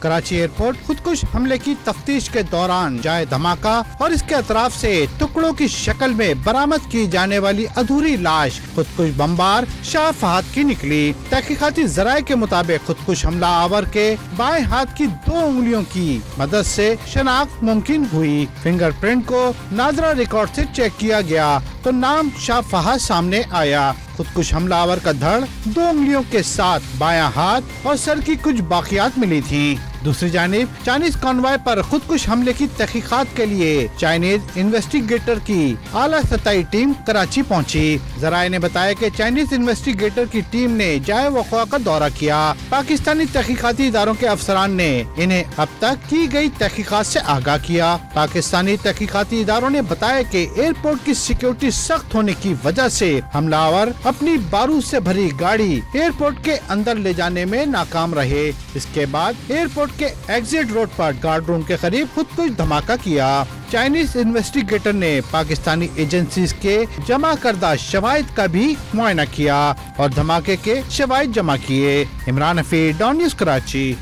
Karachi airport خودکش حملے کی تفتیش کے دوران جائے دھماکہ اور اس کے اطراف سے ٹکڑوں کی شکل میں برآمد کی جانے والی ادھوری لاش خودکش بمبار شاہ فہد کی نکلی۔ تحقیقاتی ذرائع کے مطابق خودکش حملہ آور کے بائیں ہاتھ کی 2 انگلیوں کی مدد سے شناخت ممکن ہوئی۔ فنگر پرنٹ کو ناظرہ ریکارڈ سے چیک کیا گیا تو نام شاہ فہد سامنے آیا۔ خودکش حملہ آور کا دھڑ 2 انگلیوں کے ساتھ بایاں ہاتھ اور سر کی کچھ باقیات ملی تھیں۔ دوسری جانب چائنیز کانوائے پر خودکش حملے کی تحقیقات کے لیے چائنیز انویسٹیگیٹر کی اعلیٰ سطحی ٹیم کراچی پہنچی۔ ذرائع نے بتایا کہ چائنیز انویسٹیگیٹر کی ٹیم نے جائے وقوع کا دورہ کیا۔ پاکستانی تحقیقاتی اداروں کے افسران نے انہیں اب تک کی گئی تحقیقات سے آگاہ کیا۔ پاکستانی تحقیقاتی اداروں نے بتایا کہ ایئرپورٹ کی سیکیورٹی سخت ہونے کی وجہ سے حملہ آور اپنی بارود سے بھری گاڑی ایئرپورٹ کے اندر لے جانے میں ناکام رہے۔ اس کے بعد ایئرپورٹ کے ایگزٹ روڈ پر گارڈ روم کے قریب خودکش دھماکہ کیا۔ چائنیز انویسٹیگیٹر نے پاکستانی ایجنسیز کے جمع کردہ شواہد کا بھی معائنہ کیا اور دھماکے کے شواہد جمع کیے۔ عمران حفیظ، ڈان نیوز، کراچی۔